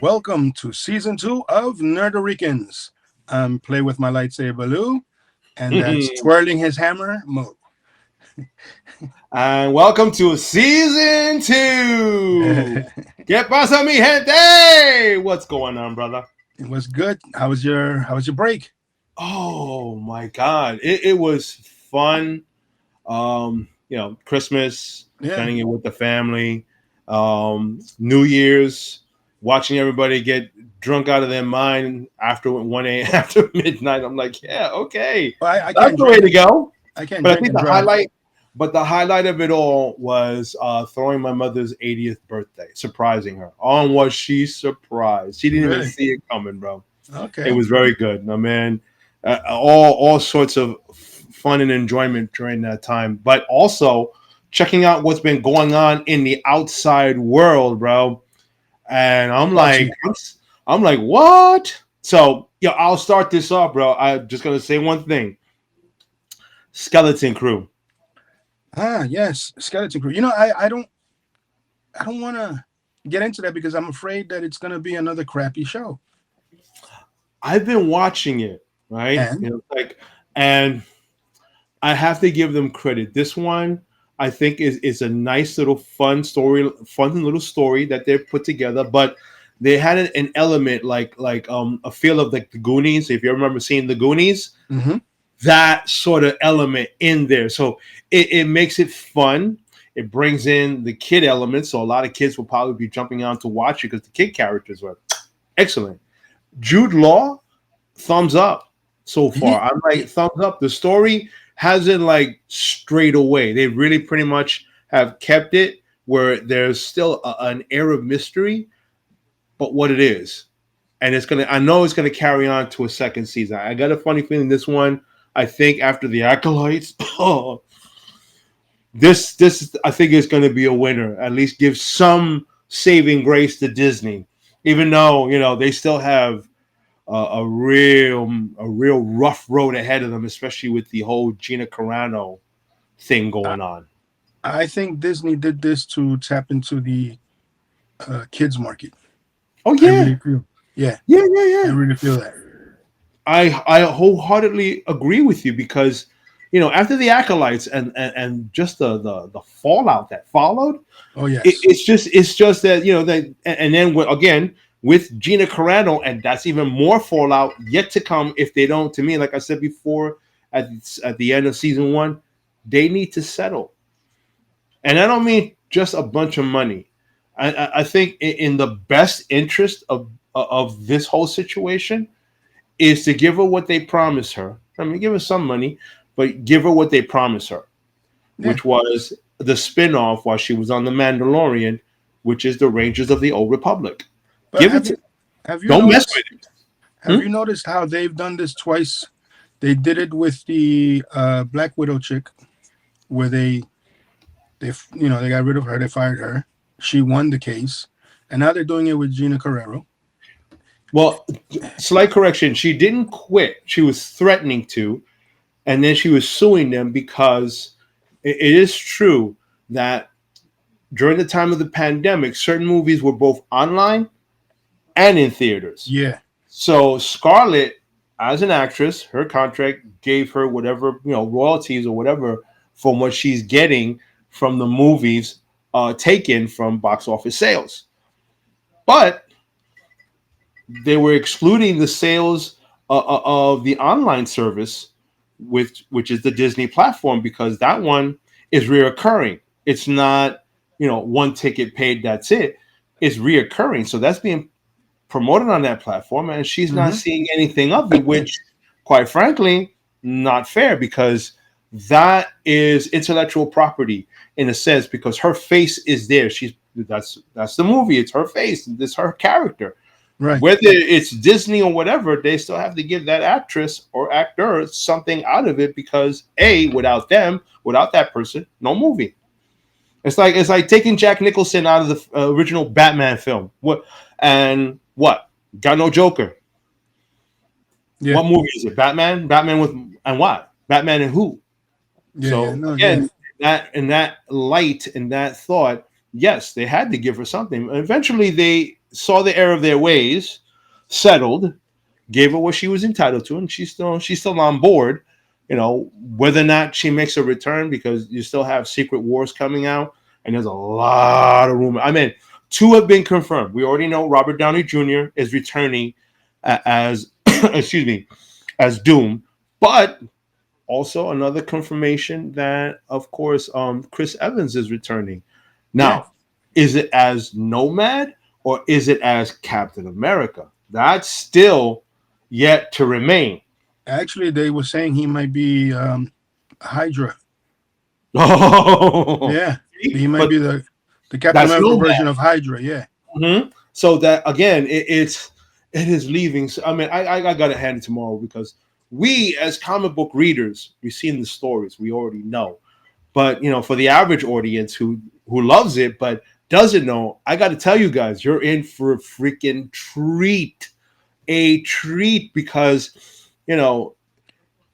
Welcome to season 2 of Nerd A Ricans. I'm Play with my lightsaber Lou, and that's twirling his hammer Mo. And welcome to season 2. ¿Qué pasa, mi gente? What's going on, brother? It was good. How was your break? Oh my God, it was fun. Christmas, Yeah. spending it with the family. New Year's, watching everybody get drunk out of their mind after 1 a.m. after midnight. I'm like, yeah, okay, Well, I that's can't the way drink. to go. I can't But I drink think and the drive. highlight, but the highlight of it all was throwing my mother's 80th birthday, surprising her. On was she surprised? She didn't even Really? see it coming, bro. It Okay. was very good, my man. All sorts of fun and enjoyment during that time, but also checking out what's been going on in the outside world, bro. And Watching. I'm like, what? So, yeah, I'll start this off, bro. I'm just gonna say one thing: Skeleton Crew. Yes, Skeleton Crew. I don't want to get into that because I'm afraid that it's going to be another crappy show. I've been watching it, right? And And I have to give them credit. This one, I think, is a nice little fun little story that they put together. But they had an element like a feel of like the Goonies. If you remember seeing the Goonies, mhm. that sort of element in there. So it makes it fun. It brings in the kid element. So a lot of kids will probably be jumping on to watch it because the kid characters were excellent. Jude Law, thumbs up so far. He, I'm like, thumbs up. The story hasn't like strayed away. They really pretty much have kept it where there's still an air of mystery, but what it is. And I know it's gonna carry on to a second season. I got a funny feeling this one, I think after the acolytes, oh, this I think is gonna be a winner. At least give some saving grace to Disney. Even though, they still have a real rough road ahead of them, especially with the whole Gina Carano thing I, going on. I think Disney did this to tap into the kids market. Oh I yeah, really feel. Yeah, yeah, yeah, I yeah. really feel that. I wholeheartedly agree with you because after the acolytes and just the fallout that followed, Oh yes. it's just that that and then again with Gina Carano, and that's even more fallout yet to come if they don't. To me, like I said before, at the end of season one, they need to settle, and I don't mean just a bunch of money. I think in the best interest of this whole situation is to give her what they promised her. I mean, give her some money, but give her what they promised her, Yeah. which was the spin-off while she was on The Mandalorian, which is the Rangers of the Old Republic. But Give it have to you have you don't mess with noticed it. have you noticed how they've done this twice? They did it with the Black Widow chick, where they got rid of her. They fired her. She won the case, and now they're doing it with Gina Carrero. Well, slight correction. She didn't quit. She was threatening to, and then she was suing them because it is true that during the time of the pandemic, certain movies were both online and in theaters. Yeah. So Scarlett, as an actress, her contract gave her whatever royalties or whatever from what she's getting from the movies taken from box office sales. But they were excluding the sales of the online service, which is the Disney platform, because that one is reoccurring. It's not one ticket paid. That's it. It's reoccurring. So that's being promoted on that platform, and she's not Hmm. seeing anything of it, which, quite frankly, not fair because that is intellectual property in a sense because her face is there. That's the movie. It's her face. It's her character. Right. Whether it's Disney or whatever, they still have to give that actress or actor something out of it because without them, without that person, no movie. It's like taking Jack Nicholson out of the original Batman film. What? Got no Joker. Yeah. What movie is it? Batman. Batman with and what? Batman and who? Yeah. Yeah. So No. Yeah. again, that in that light and that thought, yes, they had to give her something. Eventually, they saw the error of their ways, settled, gave her what she was entitled to, and she's still on board. Whether or not she makes a return, because you still have Secret Wars coming out, and there's a lot of rumor. I mean, two have been confirmed. We already know Robert Downey Jr. is returning as excuse me, as Doom, but also another confirmation that, of course, Chris Evans is returning. Yeah, Now, is it as Nomad or is it as Captain America? That's still yet to remain. actually, they were saying he might be Hydra. Oh, Yeah, he might but be the Captain that's America Nomad. version of Hydra. Yeah, So that again, it is leaving. So, I mean, I got to hand it tomorrow, because we as comic book readers, we've seen the stories, we already know. But for the average audience who loves it but doesn't know, I got to tell you guys, you're in for a freaking treat, a treat, because you know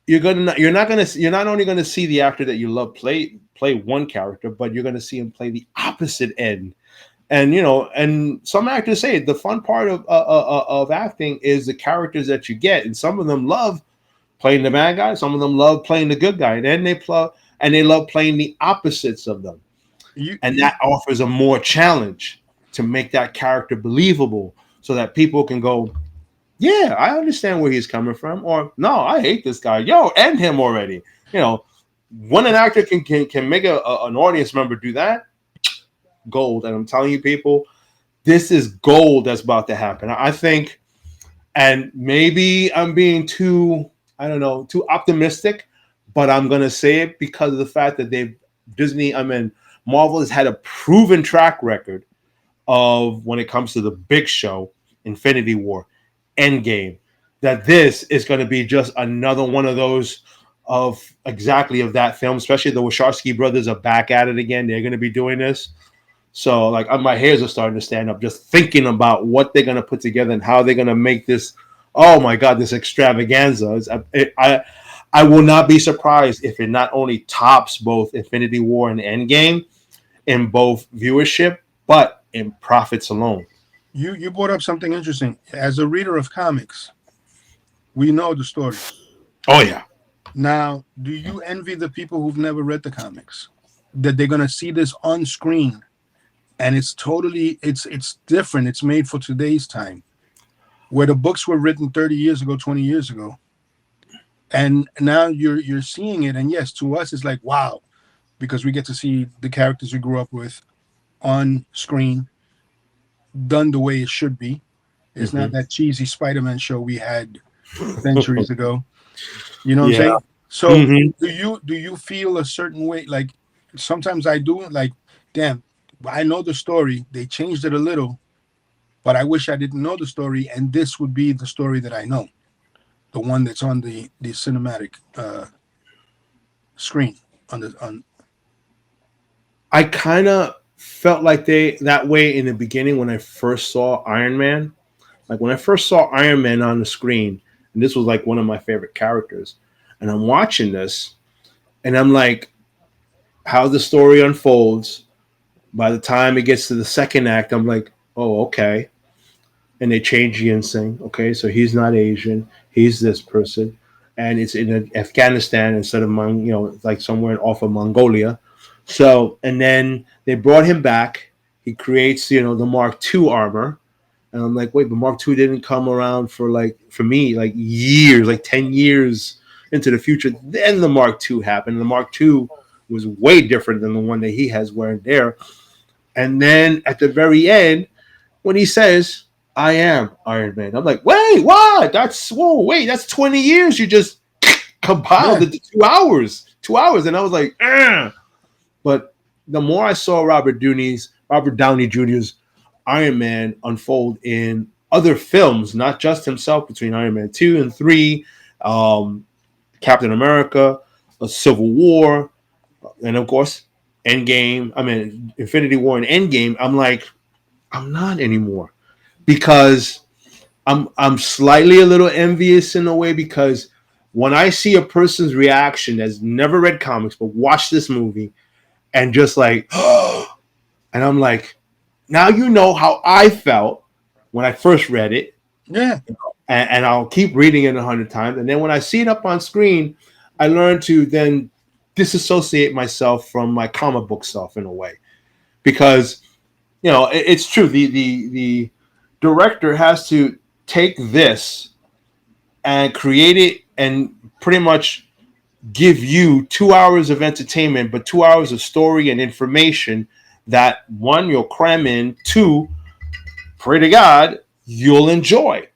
you're not only gonna see the actor that you love play one character, but you're gonna see him play the opposite end. And some actors say the fun part of acting is the characters that you get, and some of them love playing the bad guy, some of them love playing the good guy, and then they love playing the opposites of them, you and you that offers a more challenge to make that character believable, so that people can go, yeah, I understand where he's coming from, or no, I hate this guy, yo, end him already. You know, when an actor can make an audience member do that, gold. And I'm telling you, people, this is gold that's about to happen. I think, and maybe I'm being too, I don't know, too optimistic, but I'm gonna say it because of the fact that Marvel has had a proven track record of, when it comes to the big show, Infinity War, Endgame, that this is going to be just another one of those of exactly of that film. Especially the Wachowski brothers are back at it again. They're going to be doing this. So like my hairs are starting to stand up just thinking about what they're going to put together and how they're going to make this. Oh my God, this extravaganza! I will not be surprised if it not only tops both Infinity War and Endgame in both viewership, but in profits alone. you brought up something interesting. As a reader of comics, we know the stories. Oh yeah. Now, do you envy the people who've never read the comics that they're gonna see this on screen and it's different. It's made for today's time, where the books were written 30 years ago, 20 years ago, and now you're seeing it. And yes, to us it's like wow, because we get to see the characters we grew up with on screen, done the way it should be. It's not Mm-hmm. that cheesy Spider-Man show we had centuries ago. You know what I'm Yeah. saying? So Mm-hmm. do you feel a certain way? Like sometimes I do. Like, damn, I know the story. They changed it a little, but I wish I didn't know the story, and this would be the story that I know, the one that's on the cinematic screen on the on. I kind of felt like they that way in the beginning when I first saw Iron Man. Like when I first saw Iron Man on the screen, and this was like one of my favorite characters, and I'm watching this, and I'm like, how the story unfolds. By the time it gets to the second act, I'm like, oh, okay. And they change the insane. Okay, so he's not Asian. He's this person, and it's in Afghanistan instead of like somewhere off of Mongolia. So, and then they brought him back. He creates, the Mark II armor, and I'm like, wait, but Mark II didn't come around for me, like years, like 10 years into the future. Then the Mark II happened. And the Mark II was way different than the one that he has wearing there. And then at the very end, when he says, I am Iron Man, I'm like, wait, what? Wait, that's 20 years you just compiled Yeah, into 2 hours. 2 hours. And I was like, eh. But the more I saw Robert Downey Jr.'s Iron Man unfold in other films, not just himself, between Iron Man 2 and 3, um, Captain America, Civil War, and of course, Infinity War and Endgame, I'm like, I'm not anymore, because I'm slightly a little envious in a way, because when I see a person's reaction that's never read comics but watched this movie and just like, and I'm like, now you know how I felt when I first read it, Yeah. and I'll keep reading it 100 times. And then when I see it up on screen, I learn to then disassociate myself from my comic book self in a way, because it's true. The director has to take this and create it and pretty much give you 2 hours of entertainment, but 2 hours of story and information that, one, you'll cram in, two, pray to God, you'll enjoy.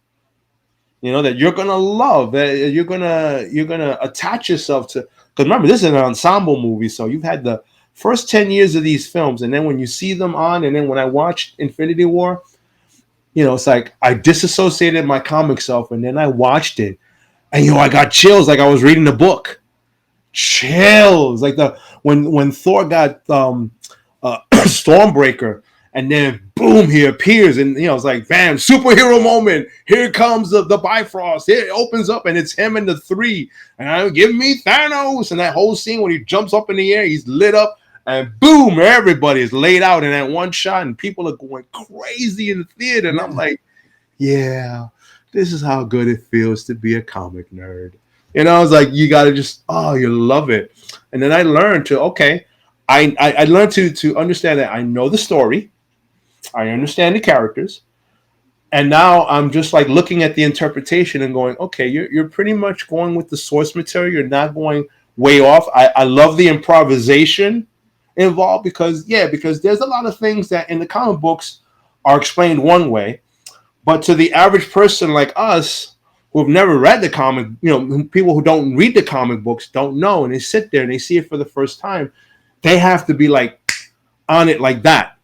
That you're gonna love, that you're gonna attach yourself to. Because remember, this is an ensemble movie, so you've had the first 10 years of these films, and then when you see them on, and then when I watched Infinity War, it's like I disassociated my comic self, and then I watched it, and I got chills like I was reading the book. Chills like the when Thor got Stormbreaker, and then boom, he appears, and it's like, bam, superhero moment. Here comes the Bifrost. It opens up, and it's him and the three, and give me Thanos, and that whole scene when he jumps up in the air, he's lit up, and boom, everybody is laid out in that one shot, and people are going crazy in the theater, and I'm like, yeah, this is how good it feels to be a comic nerd. I was like, you gotta just, you love it. And then I learned to, okay, I learned to understand that I know the story, I understand the characters, and now I'm just like looking at the interpretation and going, okay, you're pretty much going with the source material. You're not going way off. I love the improvisation involved, because there's a lot of things that in the comic books are explained one way, but to the average person like us, who've never read the comic, people who don't read the comic books don't know, and they sit there and they see it for the first time. They have to be like on it like that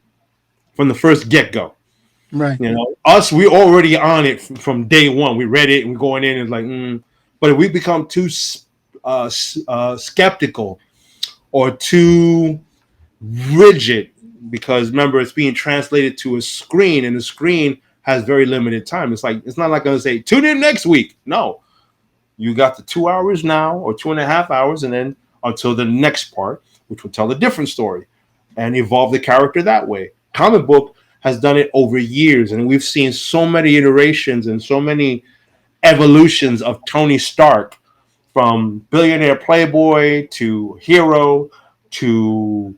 from the first get-go. Right. Us, we already on it from day one. We read it and we're going in and like, but if we become too skeptical or too rigid, because remember, it's being translated to a screen, and the screen has very limited time. It's like, it's not like going to say tune in next week. No, you got the 2 hours now, or 2.5 hours, and then until the next part, which will tell a different story and evolve the character that way. Comic book has done it over years, and we've seen so many iterations and so many evolutions of Tony Stark, from billionaire playboy to hero to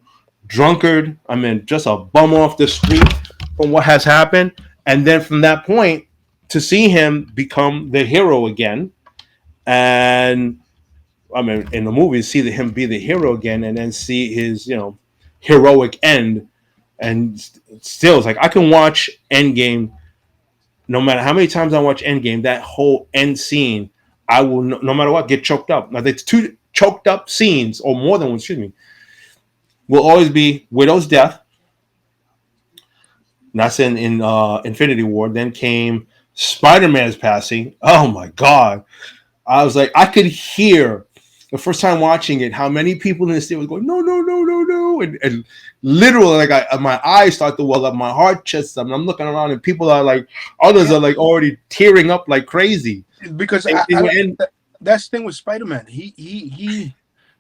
drunkard. I mean, just a bum off the street from what has happened. And then from that point, to see him become the hero again, and I mean, in the movies, see him be the hero again, and then see his, heroic end, and still, it's like I can watch Endgame, no matter how many times I watch Endgame. That whole end scene, I will, no matter what, get choked up. Now, there's two choked up scenes, or more than one. Excuse me. Will always be Widow's death. That's in Infinity War. Then came Spider-Man's passing. Oh my God. I was like, I could hear the first time watching it, how many people in the state was going, no, no, no, no, no. And literally, like, my eyes start to well up, my heart chests up, and I'm looking around, and people are like, others are like already tearing up like crazy. Because that's the thing with Spider-Man. He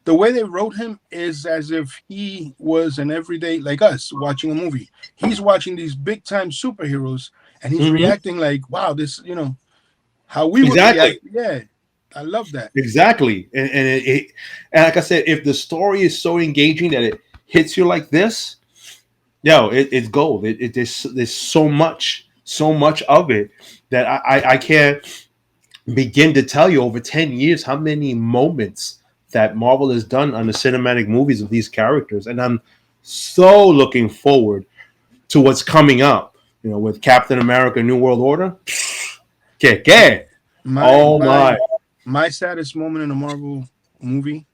the way they wrote him is as if he was an everyday, like us, watching a movie. He's watching these big time superheroes, and he's reacting like, wow, this, how we would react. Yeah, I love that. Exactly. And like I said, if the story is so engaging that it hits you like this, it's gold. There's so much of it that I can't begin to tell you over 10 years how many moments that Marvel has done on the cinematic movies of these characters. And I'm so looking forward to what's coming up, with Captain America, New World Order. My saddest moment in a Marvel movie,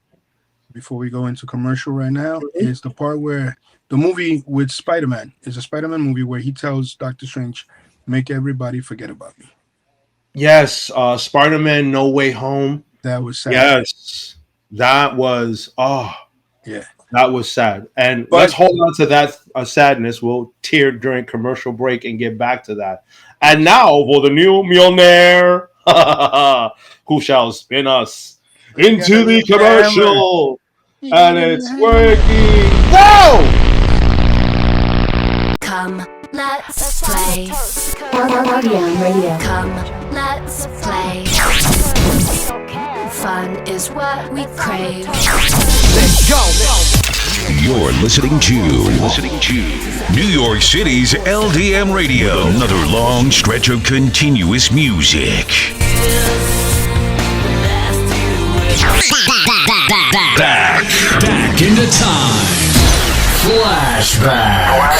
before we go into commercial right now, is the part where the movie with Spider-Man is a Spider-Man movie where he tells Doctor Strange, make everybody forget about me. Yes, Spider-Man No Way Home. That was sad. Yes, that was, yeah, that was sad. And let's hold on to that sadness. We'll tear during commercial break and get back to that. And now for the new millionaire, who shall spin us into the commercial. And it's working. Whoa! Come, let's play. LDM Radio. Come, let's play. Fun is what we crave. Let's go. You're listening to New York City's LDM Radio. Another long stretch of continuous music. Back into time. Flashback.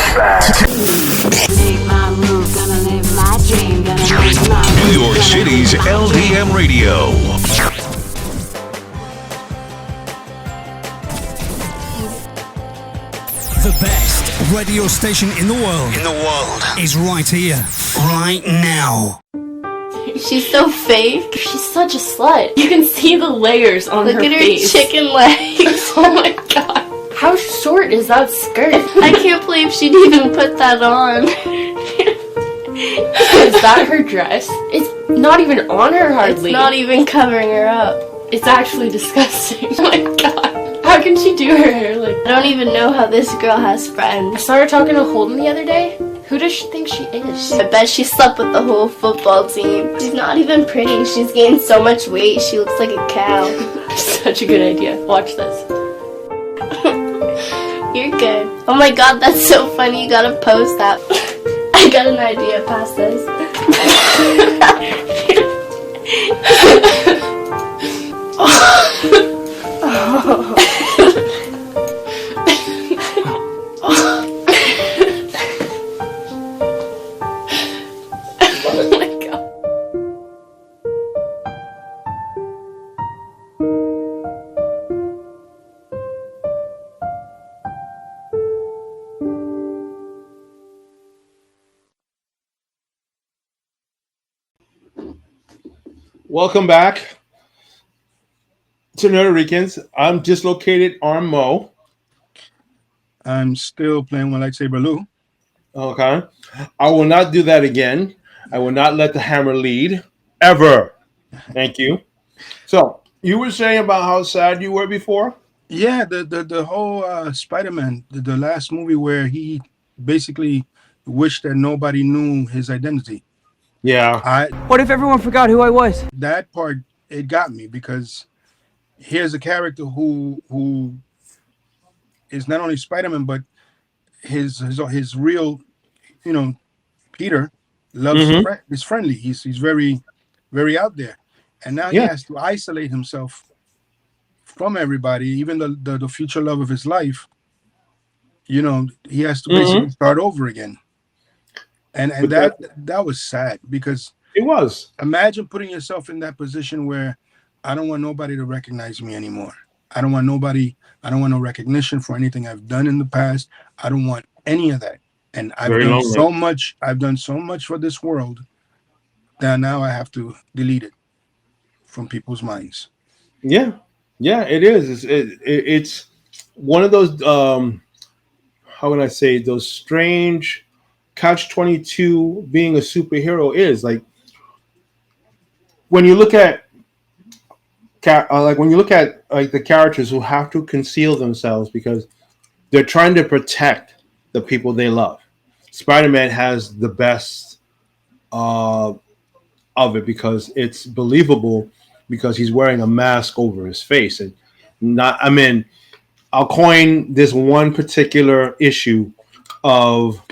Make my move, gonna live my dream, gonna live my New York City's LDM Radio. The best radio station in the world is right here, right now. She's so fake. She's such a slut. You can see the layers on her face. Look at her chicken legs. Oh my god. How short is that skirt? I can't believe she'd even put that on. Is that her dress? It's not even on her hardly. It's not even covering her up. It's actually disgusting. Oh my god. How can she do her hair like that? I don't even know how this girl has friends. I saw her talking to Holden the other day. Who does she think she is? I bet she slept with the whole football team. She's not even pretty. She's gained so much weight. She looks like a cow. Such a good idea. Watch this. You're good. Oh my god, that's so funny. You gotta post that. I got an idea. Pass this. Oh my god. Welcome back to Nerdy Ricans. I'm dislocated arm Mo. I'm still playing with lightsaber Lou. Okay. I will not do that again. I will not let the hammer lead ever. Thank you. So you were saying about how sad you were before? Yeah, the whole Spider-Man, the last movie where he basically wished that nobody knew his identity. Yeah. What if everyone forgot who I was? That part, it got me because here's a character who is not only Spider-Man, but his real, Peter loves is friendly. He's very, very out there, and now he has to isolate himself from everybody, even the future love of his life. He has to basically start over again, and that was sad because it was. Imagine putting yourself in that position where I don't want nobody to recognize me anymore. I don't want no recognition for anything I've done in the past. I don't want any of that. And I've done so much for this world that now I have to delete it from people's minds. Yeah. Yeah, it is. It's one of those, how would I say, those strange catch-22 being a superhero is. Like, when you look at the characters who have to conceal themselves because they're trying to protect the people they love. Spider-Man has the best of it because it's believable because he's wearing a mask over his face. And I'll coin this one particular issue of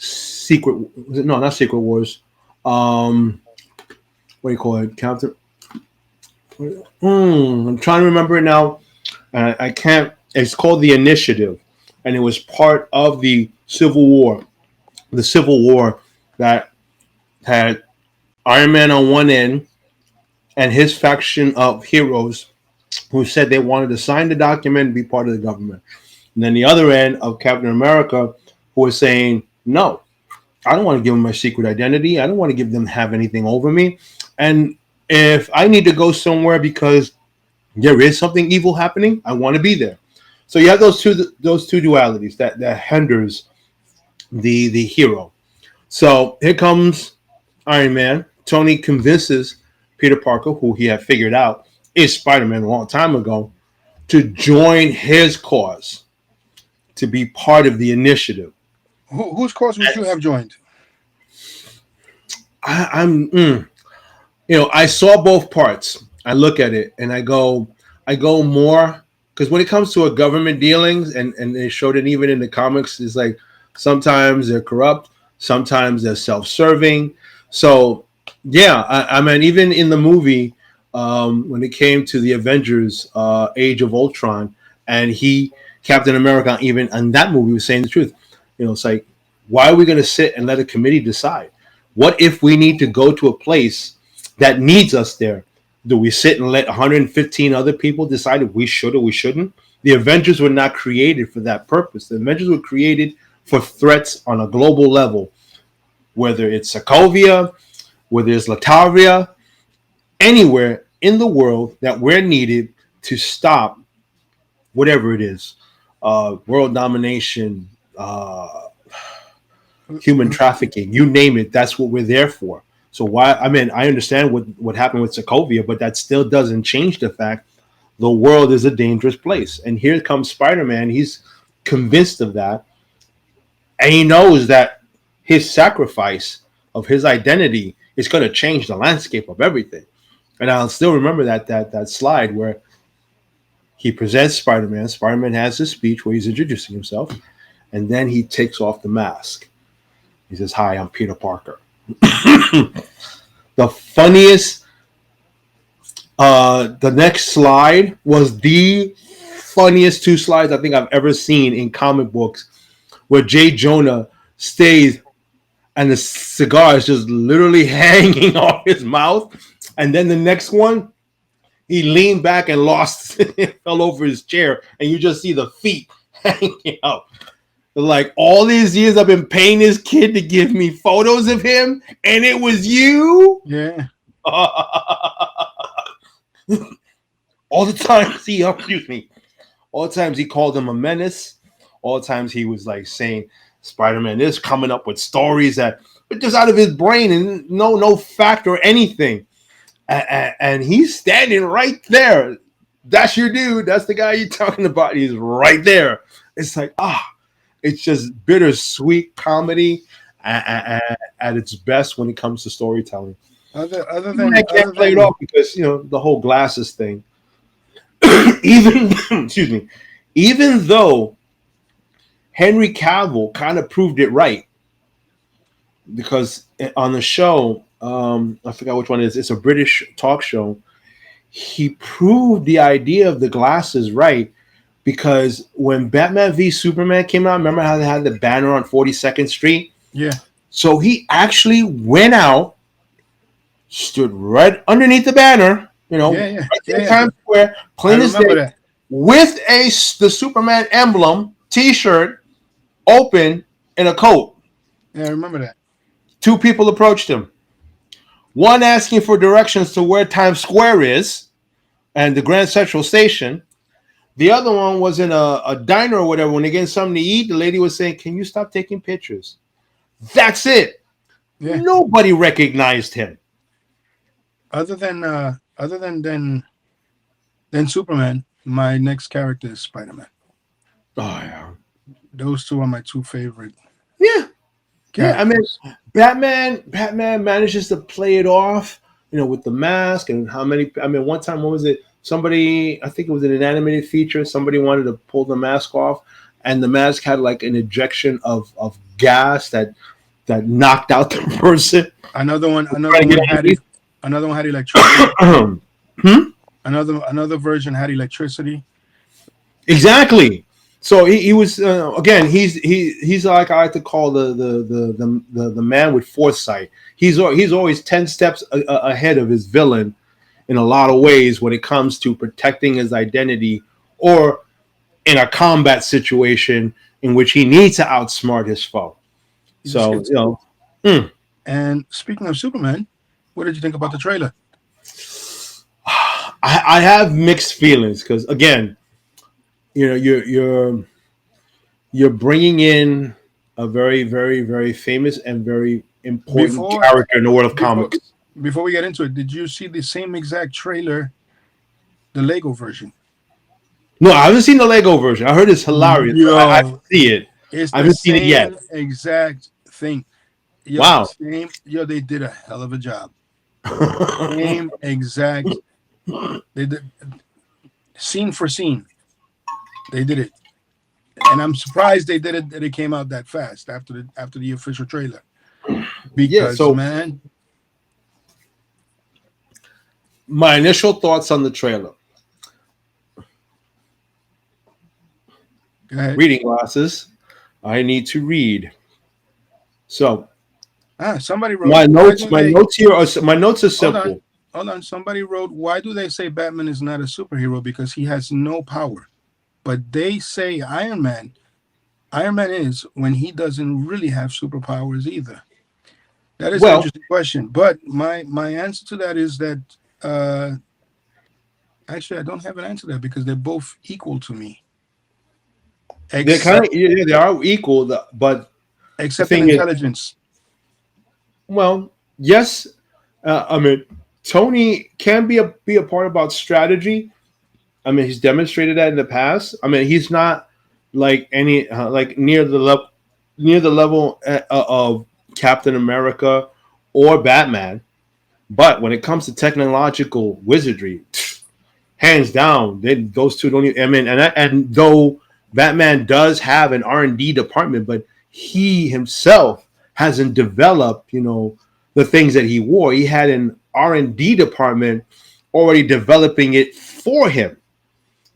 not Secret Wars. What do you call it? Counter. I'm trying to remember it now. I can't. It's called The Initiative, and it was part of the Civil War. The Civil War that had Iron Man on one end and his faction of heroes who said they wanted to sign the document and be part of the government. And then the other end of Captain America who was saying, no, I don't want to give them my secret identity. I don't want to give them have anything over me. And if I need to go somewhere because there is something evil happening, I want to be there. So you have those two dualities that hinders the hero. So here comes Iron Man. Tony convinces Peter Parker, who he had figured out is Spider-Man a long time ago, to join his cause, to be part of the initiative. Whose cause would you have joined? I saw both parts. I look at it and I go more because when it comes to a government dealings, and they showed it even in the comics, is like sometimes they're corrupt, sometimes they're self-serving. So yeah, I mean, even in the movie, when it came to the Avengers, Age of Ultron, and Captain America, even in that movie, was saying the truth. It's like, why are we going to sit and let a committee decide? What if we need to go to a place that needs us there? Do we sit and let 115 other people decide if we should or we shouldn't? The Avengers were not created for that purpose. The Avengers were created for threats on a global level, whether it's Sokovia, whether it's Latavia, anywhere in the world that we're needed to stop whatever it is, world domination, human trafficking, you name it. That's what we're there for. So why? I mean, I understand what happened with Sokovia, but that still doesn't change the fact the world is a dangerous place. And here comes Spider-Man. He's convinced of that, and he knows that his sacrifice of his identity is going to change the landscape of everything. And I'll still remember that slide where he presents Spider-Man. Spider-Man has his speech where he's introducing himself, and then he takes off the mask. He says, "Hi, I'm Peter Parker." The funniest, the next slide was the funniest two slides I think I've ever seen in comic books, where J. Jonah stays and the cigar is just literally hanging off his mouth. And then the next one, he leaned back and lost, fell over his chair, and you just see the feet hanging out. Like, all these years I've been paying this kid to give me photos of him, and it was you? Yeah. All the times all the times he called him a menace. All the times he was like saying Spider-Man is coming up with stories that are just out of his brain and no fact or anything. And he's standing right there. That's your dude. That's the guy you're talking about. He's right there. It's like, it's just bittersweet comedy at its best when it comes to storytelling. Other than I can't play it off because the whole glasses thing. Even though Henry Cavill kind of proved it right, because on the show, I forgot which one it is. It's a British talk show. He proved the idea of the glasses right, because when Batman v Superman came out, remember how they had the banner on 42nd Street? Yeah. So he actually went out, stood right underneath the banner, right in Times Square, plain as day, with the Superman emblem, T-shirt, open, and a coat. Yeah, I remember that. Two people approached him. One asking for directions to where Times Square is and the Grand Central Station. The other one was in a diner or whatever. When they get something to eat, the lady was saying, "Can you stop taking pictures?" That's it. Yeah. Nobody recognized him. Other than Superman, my next character is Spider-Man. Oh yeah. Those two are my two favorite. Yeah. Yeah, I mean, Batman manages to play it off, with the mask and how many. I mean, one time, what was it? Somebody, I think it was in an animated feature. Somebody wanted to pull the mask off, and the mask had like an ejection of gas that knocked out the person. Another one had electricity. Another version had electricity. Exactly. So he was again. He's like I like to call the man with foresight. He's always 10 steps ahead of his villain in a lot of ways when it comes to protecting his identity, or in a combat situation in which he needs to outsmart his foe. So And speaking of Superman, what did you think about the trailer? I have mixed feelings because again, you're bringing in a very, very, very famous and very important character in the world of comics. Before we get into it, did you see the same exact trailer, the Lego version? No, I haven't seen the Lego version. I heard it's hilarious. I see it. It's I the haven't seen it yet. same exact thing. Yo, Wow. same. Yo, they did a hell of a job. Same exact. They did scene for scene. They did it, and I'm surprised they did it. That it came out that fast after the official trailer. Yeah. Because So man, my initial thoughts on the trailer. go ahead. Reading glasses. I need to read. So Somebody wrote. my Why notes, do my they? notes here are my notes are Hold on. simple. Hold on. Somebody wrote, why do they say Batman is not a superhero? Because he has no power. But they say Iron Man. Iron Man is when he doesn't really have superpowers either. That is an Well, interesting question. But my answer to that is that uh, actually I don't have an answer to that because they're both equal to me. they're kind Except of they are equal, but the except in thing is, intelligence. well, yes, I mean, Tony can be a part about strategy. I mean, he's demonstrated that in the past. I mean, he's not like any like near the level of Captain America or Batman. But when it comes to technological wizardry, hands down, those two don't even. I mean, and though Batman does have an R&D department, but he himself hasn't developed, the things that he wore. He had an R&D department already developing it for him.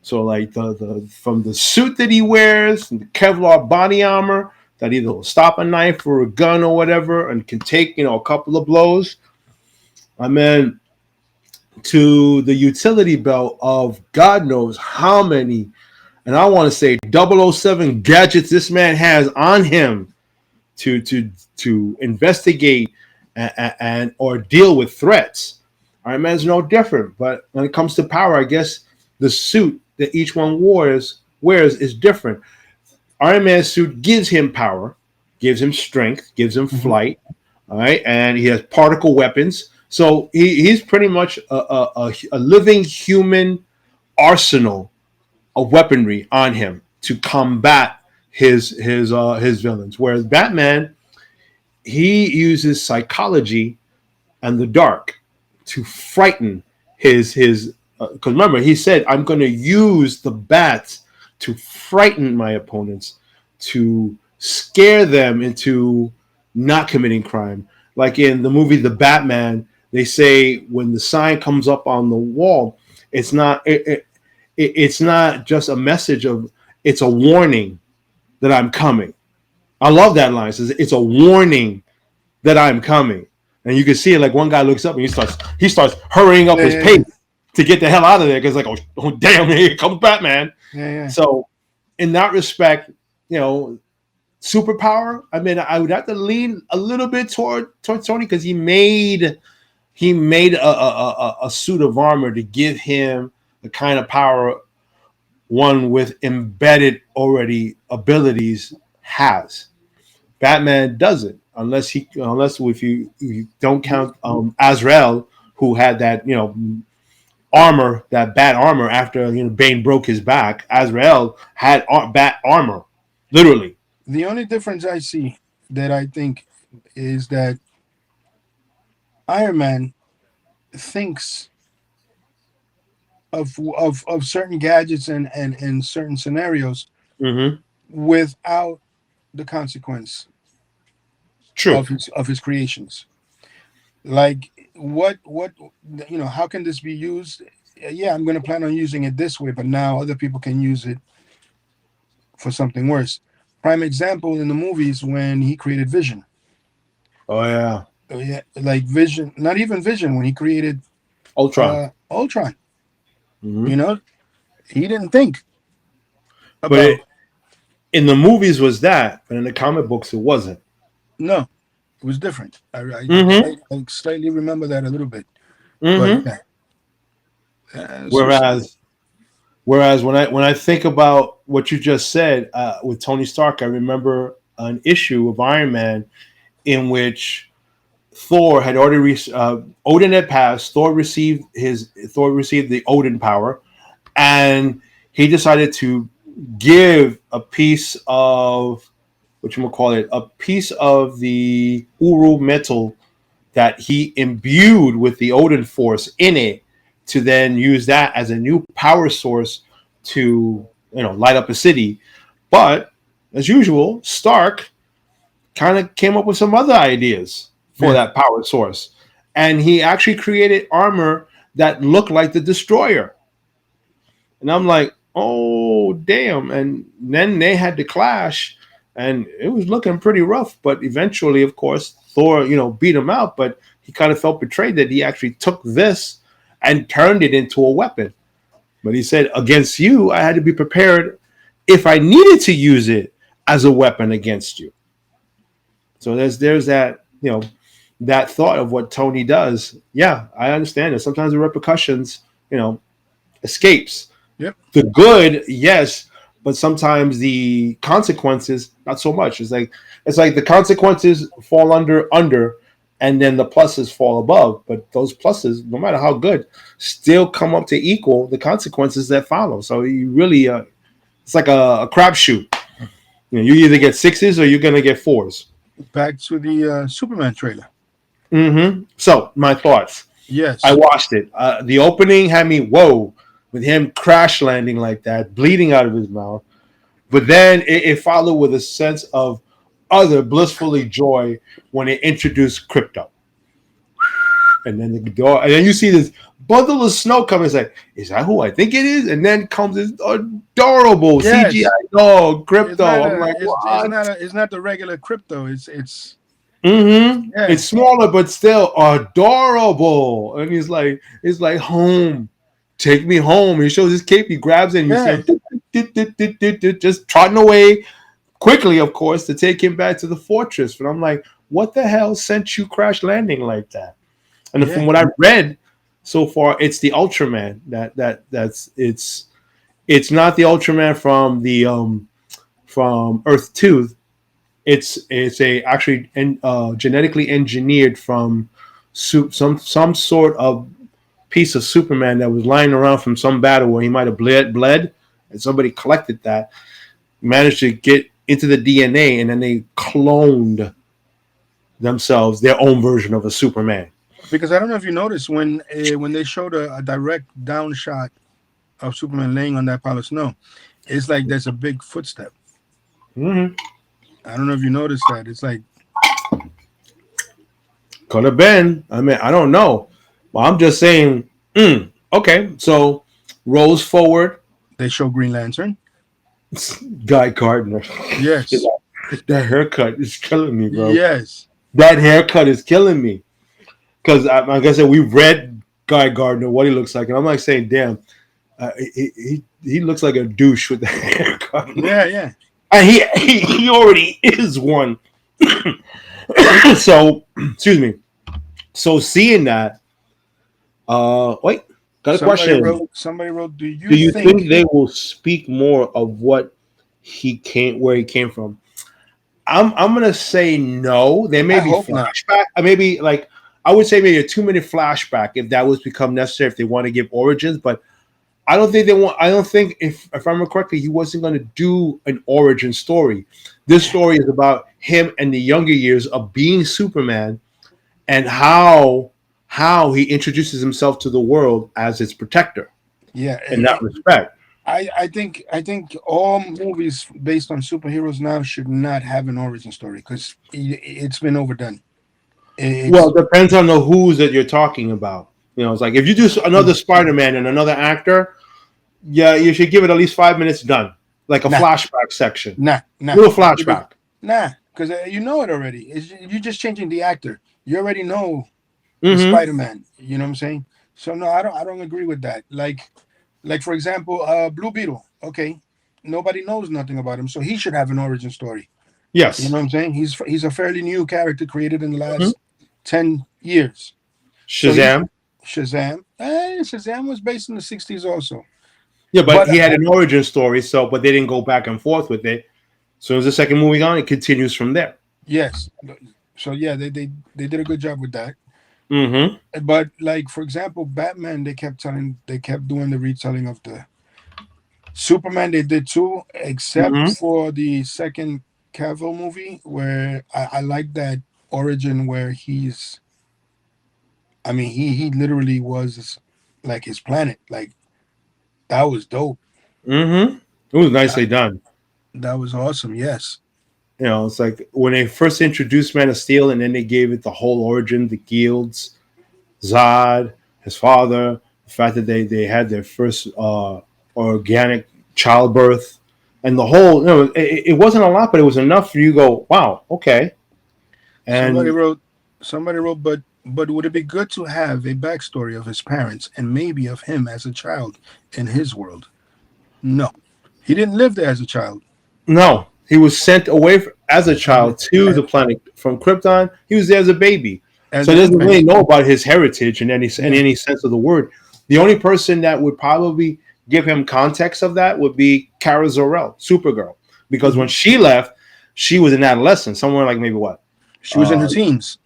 So like the from the suit that he wears, the Kevlar body armor that either will stop a knife or a gun or whatever, and can take a couple of blows. I mean, to the utility belt of God knows how many, and I want to say 007 gadgets this man has on him to investigate and or deal with threats. Iron Man's no different, but when it comes to power, I guess the suit that each one wears is different. Iron Man's suit gives him power, gives him strength, gives him flight, all right, and he has particle weapons. So he's pretty much a living human arsenal of weaponry on him to combat his villains. Whereas Batman, he uses psychology and the dark to frighten his. Because remember, he said, "I'm going to use the bats to frighten my opponents, to scare them into not committing crime." Like in the movie The Batman, they say when the sign comes up on the wall, it's not just a message of, it's a warning that I'm coming. I love that line. It says it's a warning that I'm coming. And you can see it, like one guy looks up and he starts hurrying up his pace to get the hell out of there, because like, oh damn, here comes Batman. So in that respect, superpower, I mean, I would have to lean a little bit towards Tony, because he made a suit of armor to give him the kind of power one with embedded already abilities has. Batman doesn't, unless if you don't count Azrael, who had that armor, that bat armor after Bane broke his back. Azrael had bat armor, literally. The only difference I see that I think is that Iron Man thinks of certain gadgets and certain scenarios without the consequence of his creations. Like what how can this be used? Yeah, I'm going to plan on using it this way, but now other people can use it for something worse. Prime example in the movies when he created Vision. Oh yeah. Like Vision, not even Vision, when he created Ultron. Ultron. He didn't think about. But in the movies was that, but in the comic books it wasn't. No, it was different. I slightly remember that a little bit. But whereas when I think about what you just said with Tony Stark, I remember an issue of Iron Man in which Thor had already Odin had passed. Thor received the Odin power, and he decided to give a piece of which I'm gonna call it, a piece of the Uru metal that he imbued with the Odin force in it to then use that as a new power source to light up a city. But as usual, Stark kind of came up with some other ideas for that power source, and he actually created armor that looked like the Destroyer. And I'm like, oh damn! And then they had to clash, and it was looking pretty rough. But eventually, of course, Thor, beat him out. But he kind of felt betrayed that he actually took this and turned it into a weapon. But he said, against you, I had to be prepared if I needed to use it as a weapon against you. So there's that, that thought of what Tony does. Yeah, I understand it. Sometimes the repercussions, escapes. Yep. The good, yes, but sometimes the consequences, not so much. It's like the consequences fall under, and then the pluses fall above. But those pluses, no matter how good, still come up to equal the consequences that follow. So you really, it's like a crapshoot. You either get sixes or you're gonna get fours. Back to the Superman trailer. Mm-hmm. So my thoughts. Yes, I watched it. The opening had me whoa with him crash landing like that, bleeding out of his mouth. But then it followed with a sense of utter blissfully joy when it introduced Crypto. And then the door, and then you see this bundle of snow coming. It's like, is that who I think it is? And then comes this adorable CGI dog, Crypto. I'm like, it's not the regular Crypto. It's mm-hmm. Yeah. It's smaller, but still adorable. And he's like home. Take me home. He shows his cape. He grabs it and you see just trotting away quickly, of course, to take him back to the fortress. But I'm like, what the hell sent you crash landing like that? And from what I read so far, it's the Ultraman. It's not the Ultraman from the from Earth 2. It's actually genetically engineered from some sort of piece of Superman that was lying around from some battle where he might have bled, and somebody collected that, managed to get into the DNA, and then they cloned themselves their own version of a Superman. Because I don't know if you noticed when they showed a direct down shot of Superman laying on that pile of snow, it's like there's a big footstep. Mm-hmm. I don't know if you noticed that. It's like could have been. I mean, I don't know. Well, I'm just saying. Okay, so rolls forward. They show Green Lantern. Guy Gardner. Yes. That haircut is killing me, bro. Yes. That haircut is killing me. Because, like I said, we read Guy Gardner, what he looks like. And I'm like saying, damn, he looks like a douche with the haircut. Yeah. And he already is one. So, excuse me. So, seeing that, wait, got a question. Somebody wrote, do you think they will speak more of where he came from? I'm gonna say no. There may be flashback. Maybe like I would say maybe a 2-minute flashback if that was become necessary if they want to give origins. But I don't think they want. I don't think if I remember correctly, he wasn't going to do an origin story. This story is about him and the younger years of being Superman and how he introduces himself to the world as its protector. Yeah, in that respect. I think all movies based on superheroes now should not have an origin story because it's been overdone. Well, it depends on the who's that you're talking about. It's like if you do another Spider-Man and another actor, yeah, you should give it at least 5 minutes done, like a flashback section. Nah, little flashback. Because you know it already. You're just changing the actor. You already know Spider-Man. You know what I'm saying? So no, I don't agree with that. Like for example, Blue Beetle. Okay, nobody knows nothing about him, so he should have an origin story. Yes, you know what I'm saying. He's a fairly new character created in the last 10 years. Shazam. Shazam was based in the 60s also. Yeah, but he had an origin story, but they didn't go back and forth with it. So as the second movie on, it continues from there. Yes. So yeah, they did a good job with that. Mm-hmm. But like for example, Batman, they kept doing the retelling of the Superman. They did too, except for the second Cavill movie where I like that origin where he's. I mean, he literally was like his planet. Like that was dope. Mm-hmm. It was That, nicely done. that was awesome. Yes. You know, it's like when they first introduced Man of Steel, and then they gave it the whole origin, the guilds, Zod, his father, the fact that they had their first organic childbirth, and the whole. You know, it wasn't a lot, but it was enough for you to go, wow, okay. Somebody And wrote. Somebody wrote. But would it be good to have a backstory of his parents and maybe of him as a child in his world? No, he didn't live there as a child. no, he was sent away as a child to As, the planet from Krypton. He was there as a baby, as so an he doesn't infant. really know about his heritage in Yeah. any sense of the word. The only person that would probably give him context of that would be Kara Zor-El, Supergirl, because when she left, she was an adolescent, somewhere like maybe what? She was in her teens.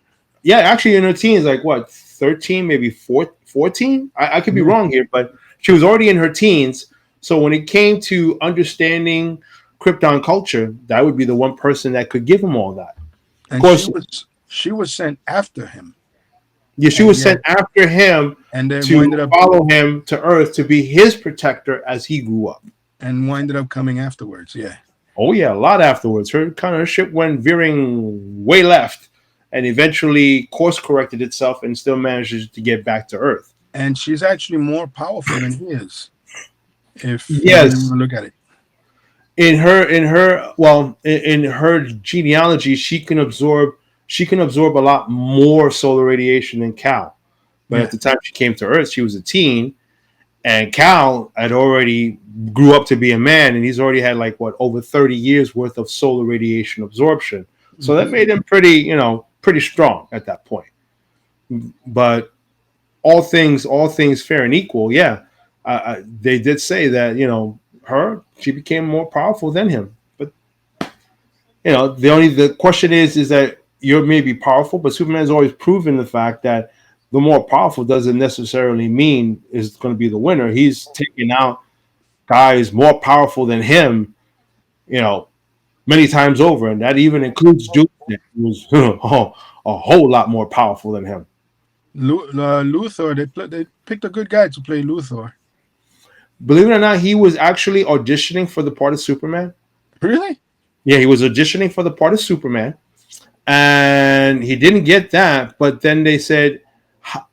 Yeah, actually in her teens, like what, 13, maybe 14? I could be Yeah. wrong here, but she was already in her teens. So when it came to understanding Krypton culture, that would be the one person that could give him all that. Of And course, she was sent after him. yeah, she And was yet sent after him and then to winded up follow him to Earth to be his protector as he grew up. coming afterwards. Yeah. Oh yeah, a lot afterwards. Her ship went veering way left, and eventually course corrected itself and still manages to get back to Earth. And she's actually more powerful than he is. If you really Yes, want to look at it. in her genealogy, she can absorb a lot more solar radiation than Cal. But Yeah. at the time she came to Earth, she was a teen, and Cal had already grew up to be a man, and he's already had like what, over 30 years worth of solar radiation absorption. So that made him pretty strong at that point. But all things fair and equal, yeah, they did say that she became more powerful than him. But the question is that you're maybe powerful, but Superman has always proven the fact that the more powerful doesn't necessarily mean is going to be the winner. He's taking out guys more powerful than him, many times over, and that even includes Doomsday, who was a whole lot more powerful than him. Luthor, they picked a good guy to play Luthor. Believe it or not, he was actually auditioning for the part of Superman. Really? Yeah, he was auditioning for the part of Superman, and he didn't get that. But then they said,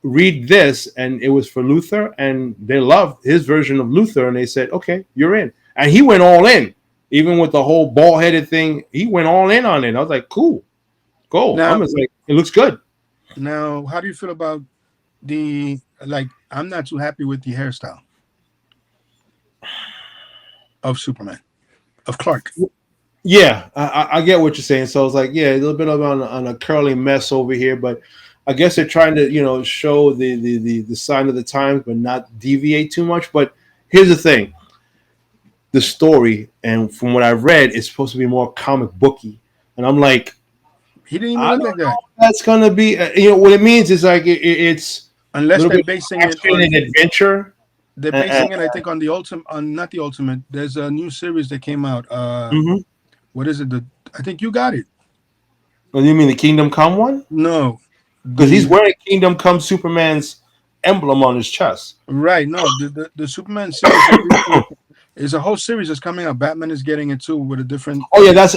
read this, and it was for Luthor, and they loved his version of Luthor, and they said, okay, you're in. And he went all in. Even with the whole ball-headed thing, he went all in on it. I was like, cool, go. Now, I'm just like, it looks good. Now, how do you feel about I'm not too happy with the hairstyle of Superman, of Clark. Yeah, I get what you're saying. So it's like, yeah, a little bit of on a curly mess over here, but I guess they're trying to, show the sign of the times, but not deviate too much. But here's the thing: the story, and from what I've read, is supposed to be more comic booky, and I'm like, He didn't even I look don't like know that. if that's gonna be. What it means is like it's Unless little they're bit basing it action on and adventure. they're basing it, I think, on the ultimate, on not the ultimate. There's a new series that came out. What is it? I think you got it. Oh, you mean the Kingdom Come one? No, Because he's wearing Kingdom Come Superman's emblem on his chest. right. No, the Superman series is a whole series that's coming out. Batman is getting it too with a different. Oh yeah, that's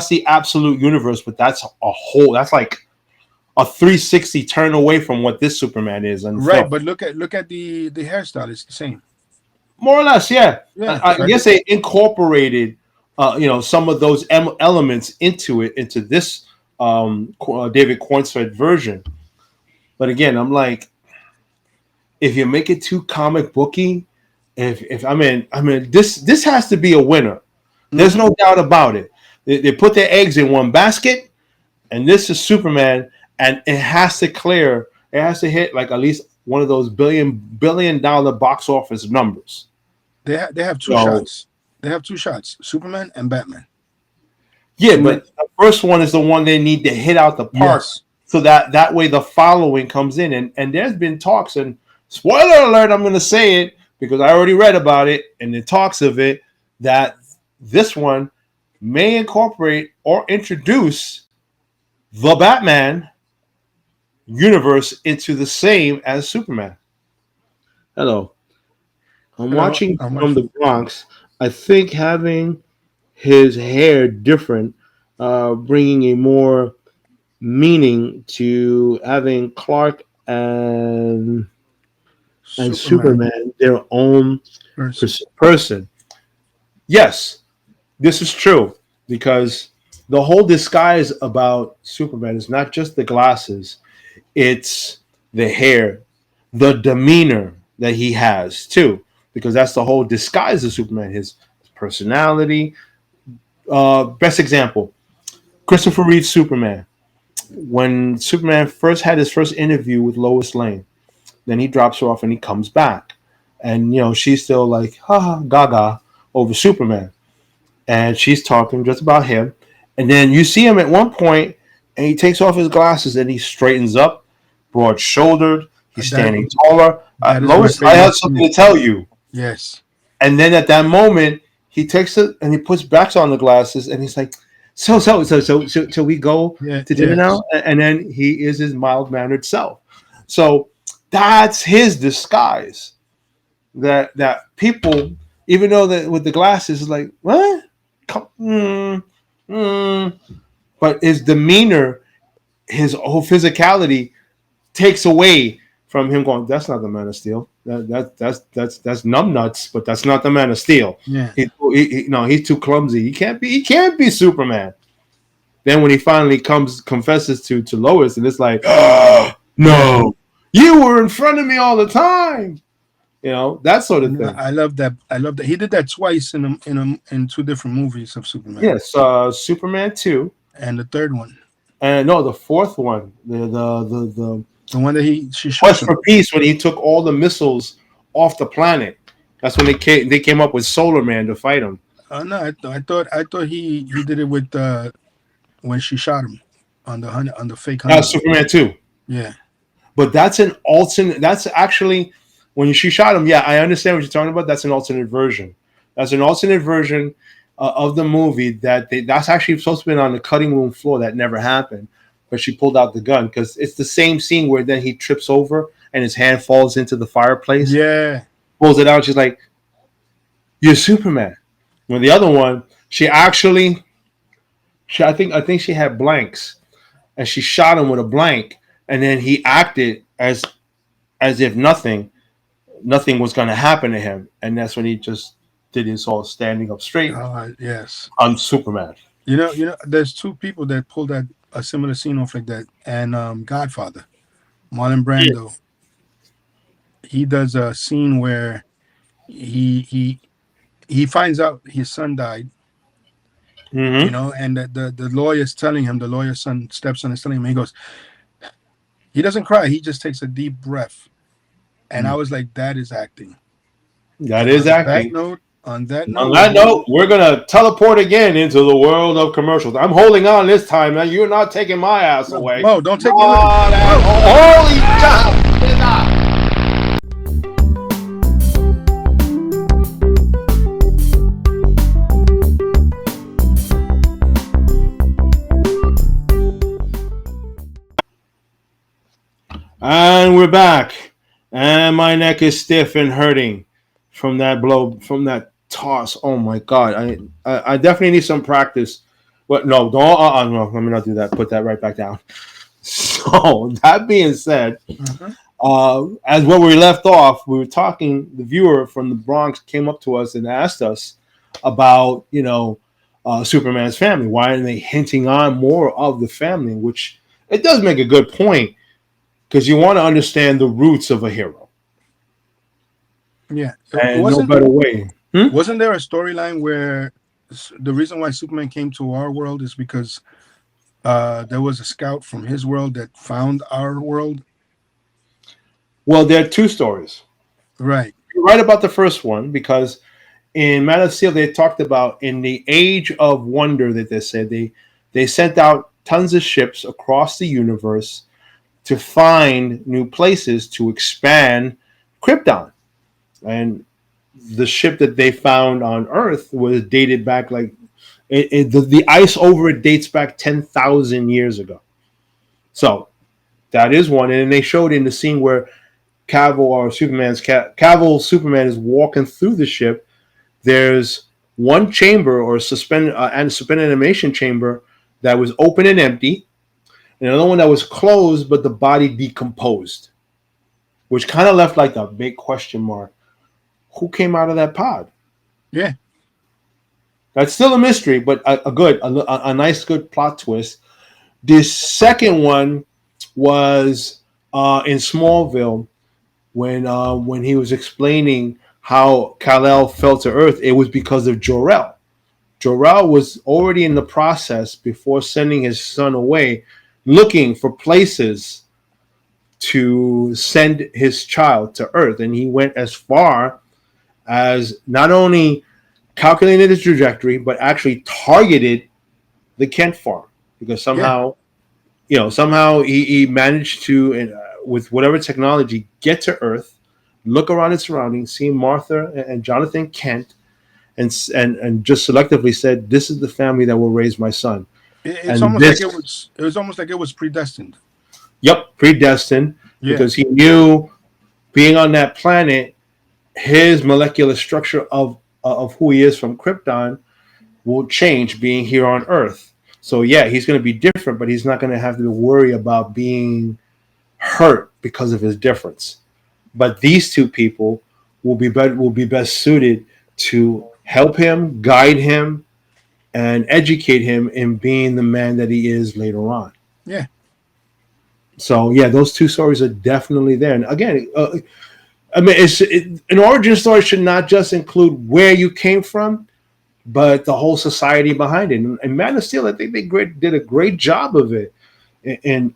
the absolute universe, but that's a whole. That's like a 360 turn away from what this Superman is. And Right, but look at the hairstyle. It's the same. more or less, yeah. Yeah, I guess they incorporated, some of those elements into this David Cornsford version. But again, I'm like, if you make it too comic booky, if I mean this has to be a winner. There's no doubt about it. They put their eggs in one basket, and this is Superman, and it has to clear. It has to hit like at least one of those billion dollar box office numbers. They have two shots. They have two shots: Superman and Batman. Yeah, but the first one is the one they need to hit out the park, Yes. so that way the following comes in. And there's been talks, and spoiler alert, I'm going to say it because I already read about it, and the talks of it that this one may incorporate or introduce the Batman universe into the same as Superman. Hello. I'm Hello, watching I'm from the watching. Bronx. I think having his hair different, bringing a more meaning to having Clark and Superman Superman their own person. person. Yes, this is true because the whole disguise about Superman is not just the glasses, it's the hair, the demeanor that he has too, because that's the whole disguise of Superman, his personality. Best example, Christopher Reeve's Superman. When Superman first had his first interview with Lois Lane, then he drops her off and he comes back. And, she's still like, ha ha, gaga over Superman. And she's talking just about him. And then you see him at one point and he takes off his glasses and he straightens up, broad shouldered. He's That standing taller. that is my Lois, I have favorite something scene. to tell you. Yes. And then at that moment, he takes it and he puts back on the glasses and he's like, so we go Yeah. to dinner Yes. now? And then he is his mild mannered self. So that's his disguise. That people, even though that with the glasses, is like, what? But his demeanor, his whole physicality takes away from him going, that's not the Man of Steel. That's numbnuts, but that's not the Man of Steel. Yeah. He's too clumsy. He can't be Superman. Then when he finally confesses to Lois, and it's like, no, you were in front of me all the time. That sort of thing. I love that. I love that he did that twice in two different movies of Superman. Yes, Superman 2. And the third one. And no, the fourth one. The one that she shot Quest for Peace, when he took all the missiles off the planet. That's when they came up with Solar Man to fight him. No, I thought he did it with when she shot him on the fake hunter. Superman 2. Yeah. But that's an alternate. That's actually when she shot him. Yeah, I understand what you're talking about. That's an alternate version. That's an alternate version of the movie that's actually supposed to be on the cutting room floor. That never happened. But she pulled out the gun because it's the same scene where then he trips over and his hand falls into the fireplace. Yeah. Pulls it out. She's like, "You're Superman." When the other one, I think she had blanks, and she shot him with a blank, and then he acted as if nothing was going to happen to him, and that's when he just did his whole standing up straight. Yes. On Superman. There's two people that pulled a similar scene off like that, and Godfather, Marlon Brando. Yeah. He does a scene where he finds out his son died. Mm-hmm. And the lawyer's telling him, the lawyer's stepson is telling him, he goes, he doesn't cry, he just takes a deep breath. And I was like, that is acting. That is acting. On that note, we're gonna teleport again into the world of commercials. I'm holding on this time, man. You're not taking my ass away. No, don't take me away. Holy cow! And we're back. And my neck is stiff and hurting from that blow, from that toss. Oh my God. I definitely need some practice. But no, don't no, let me not do that. Put that right back down. So that being said, as where we left off, we were talking, the viewer from the Bronx came up to us and asked us about, Superman's family. Why are they hinting on more of the family? Which it does make a good point. Because you want to understand the roots of a hero. Yeah. And no better way. Wasn't there a storyline where the reason why Superman came to our world is because there was a scout from his world that found our world? Well, there are two stories. Right. You're right about the first one, because in Man of Steel, they talked about in the Age of Wonder that they said they sent out tons of ships across the universe to find new places to expand Krypton. And the ship that they found on Earth was dated back like The ice over it dates back 10,000 years ago. So that is one. And they showed in the scene where Cavill Superman is walking through the ship. There's one chamber or suspended animation chamber that was open and empty, and another one that was closed, but the body decomposed, which kind of left like a big question mark. Who came out of that pod? Yeah. That's still a mystery, but a nice, good plot twist. The second one was in Smallville when he was explaining how Kal-El fell to Earth. It was because of Jor-El. Jor-El was already in the process before sending his son away, looking for places to send his child to Earth, and he went as far as not only calculated his trajectory, but actually targeted the Kent farm, because somehow he managed to, with whatever technology, get to Earth, look around its surroundings, see Martha and Jonathan Kent, and just selectively said, "This is the family that will raise my son." It's almost like it was almost like it was predestined. Yep, predestined, because he knew being on that planet, his molecular structure of who he is from Krypton will change being here on Earth. So yeah, he's going to be different, but he's not going to have to worry about being hurt because of his difference. But these two people will be best suited to help him, guide him, and educate him in being the man that he is later on. Yeah. So yeah, those two stories are definitely there. And again, I mean, an origin story should not just include where you came from, but the whole society behind it. And Man of Steel, I think they did a great job of it, and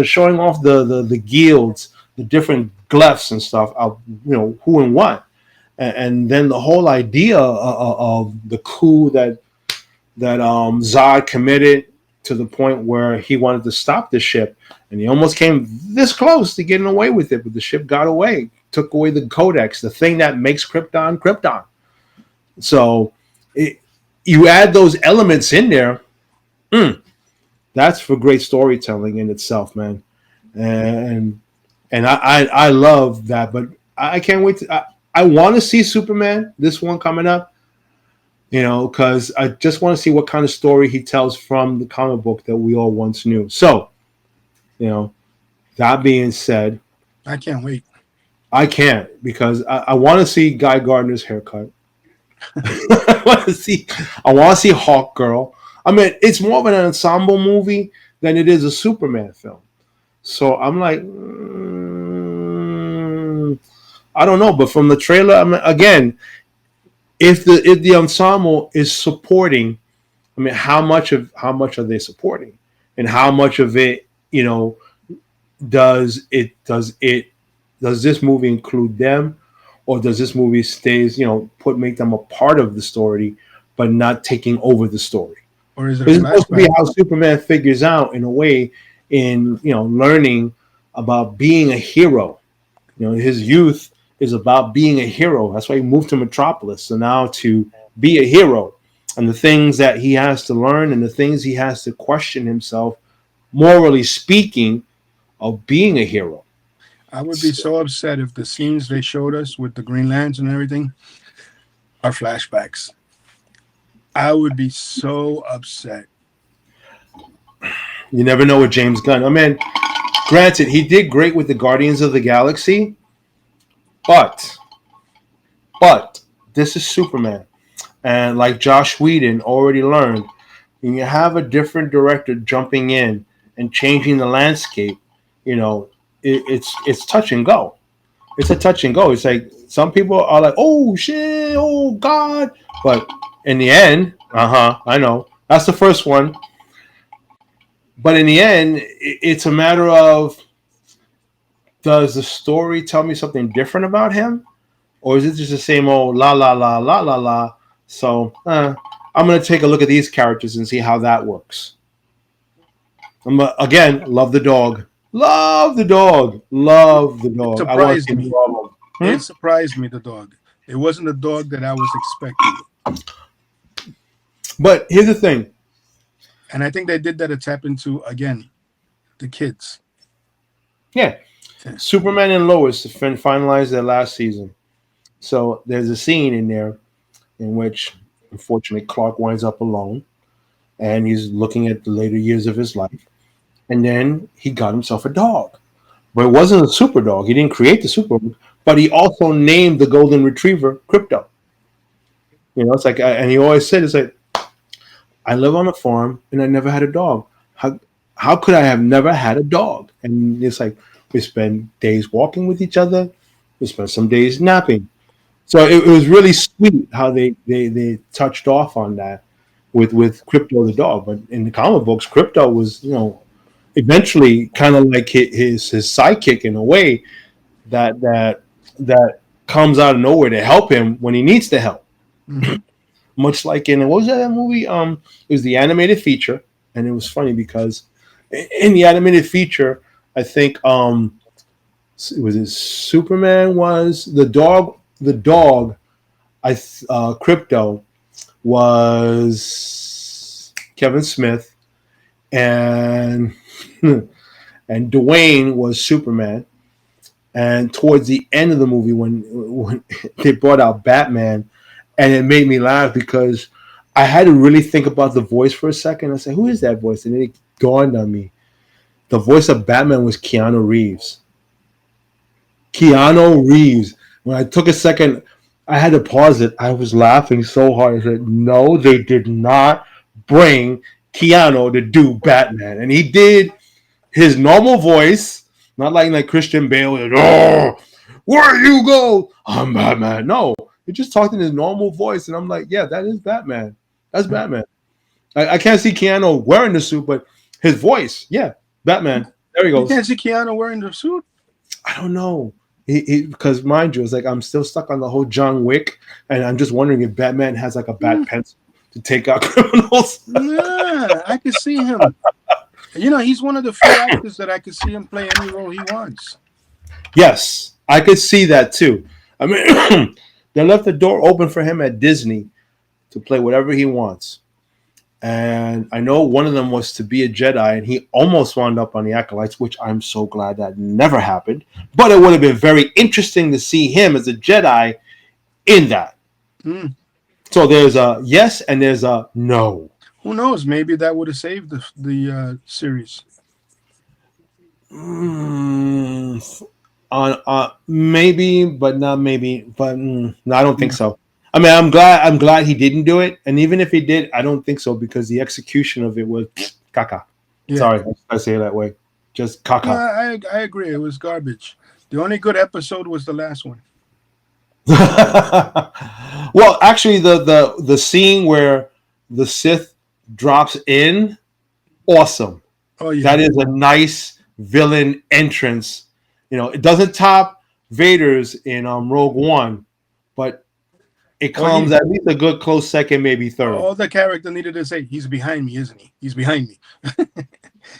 showing off the guilds, the different glyphs and stuff, of who and what, and then the whole idea of the coup that Zod committed, to the point where he wanted to stop the ship, and he almost came this close to getting away with it, but the ship got away, took away the codex, the thing that makes Krypton Krypton. So you add those elements in there, that's for great storytelling in itself, man. And I love that, but I can't wait to. I want to see Superman, this one coming up, because I just want to see what kind of story he tells from the comic book that we all once knew. So, that being said, I can't wait. I can't, because I want to see Guy Gardner's haircut. I want to see Hawk Girl. I mean, it's more of an ensemble movie than it is a Superman film. So I'm like, I don't know, but from the trailer, I mean, again, if the ensemble is supporting, I mean, how much are they supporting, and how much of it, does this movie include them, or does this movie make them a part of the story, but not taking over the story? Or is it it's supposed to be how Superman figures out, in a way, in learning about being a hero. His youth is about being a hero. That's why he moved to Metropolis. So now to be a hero, and the things that he has to learn, and the things he has to question himself, morally speaking, of being a hero. I would be so upset if the scenes they showed us with the Green Lanterns and everything are flashbacks. I would be so upset. You never know with James Gunn. I mean, granted, he did great with the Guardians of the Galaxy, but this is Superman. And like Josh Whedon already learned, when you have a different director jumping in and changing the landscape, it's touch and go. It's a touch and go. It's like some people are like, oh shit, oh God. But in the end, I know. That's the first one. But in the end, it's a matter of, does the story tell me something different about him? Or is it just the same old la la la la la la? So I'm going to take a look at these characters and see how that works. Again, love the dog. Love the dog. Love the dog. It surprised me, the dog. It wasn't the dog that I was expecting. But here's the thing. And I think they did that to tap into, again, the kids. Yeah. Superman and Lois finalized their last season. So there's a scene in there in which, unfortunately, Clark winds up alone. And he's looking at the later years of his life. And then he got himself a dog. But it wasn't a super dog. He didn't create the super dog. But he also named the golden retriever Crypto. You know, it's like, and he always said, it's like, I live on a farm and I never had a dog. How could I have never had a dog? And it's like, we spend days walking with each other. We spend some days napping. So it was really sweet how they touched off on that with Crypto the dog. But in the comic books, Crypto was, you know, eventually kind of like his sidekick in a way that comes out of nowhere to help him when he needs the help. Mm-hmm. Much like in, what was that movie? It was the animated feature, and it was funny because in the animated feature, I think it was Superman was the dog. The dog, Crypto was Kevin Smith, and and Dwayne was Superman. And towards the end of the movie, when they brought out Batman, and it made me laugh because I had to really think about the voice for a second. I said, "Who is that voice?" And then it dawned on me: the voice of Batman was Keanu Reeves. Keanu Reeves. When I took a second, I had to pause it. I was laughing so hard. I said, "No, they did not bring Keanu to do Batman," and he did his normal voice. Not like Christian Bale. Oh, where you go? I'm Batman. No, he just talked in his normal voice, and I'm like, yeah, that is Batman. That's Batman. I can't see Keanu wearing the suit, but his voice, yeah, Batman. There he goes. You can't see Keanu wearing the suit? I don't know. Because mind you, it's like I'm still stuck on the whole John Wick, and I'm just wondering if Batman has like a bat pencil to take out criminals. Yeah, I can see him. You know, he's one of the few actors that I could see him play any role he wants. Yes, I could see that too. I mean, they left the door open for him at Disney to play whatever he wants. And I know one of them was to be a Jedi, and he almost wound up on the Acolytes, which I'm so glad that never happened. But it would have been very interesting to see him as a Jedi in that. Mm. So there's a yes and there's a no. Who knows? Maybe that would have saved the series. Maybe, but not maybe. But no, I don't think so. I mean, I'm glad he didn't do it, and even if he did, I don't think so because the execution of it was caca. Yeah. Sorry, I say it that way. Just caca. No, I agree. It was garbage. The only good episode was the last one. Well, actually, the scene where the Sith drops in, awesome. Oh yeah, that is a nice villain entrance. You know, it doesn't top Vader's in Rogue One, but it comes at least a good close second, maybe third. All the character needed to say, "He's behind me, isn't he? He's behind me."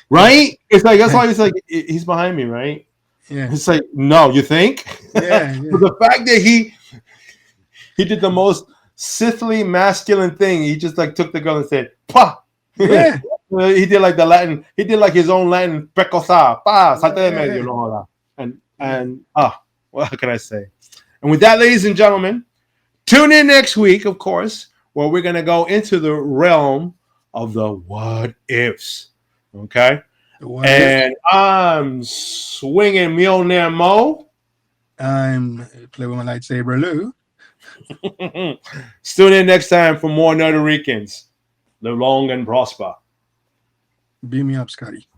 Right? It's like that's why it's like he's behind me, right? Yeah. It's like, no, you think? Yeah. But the fact that he did the most Sithly masculine thing, he just like took the gun and said, "Pa." Yeah. He did like the Latin. He did like his own Latin. Precosa, pa, salte de medio, and what can I say? And with that, ladies and gentlemen, tune in next week, of course, where we're gonna go into the realm of the what ifs. Okay. And I'm swinging Mjolnir Mo. I'm playing with my lightsaber Lou. Tune in next time for more Nerdy Ricans. Live long and prosper. Beam me up, Scotty.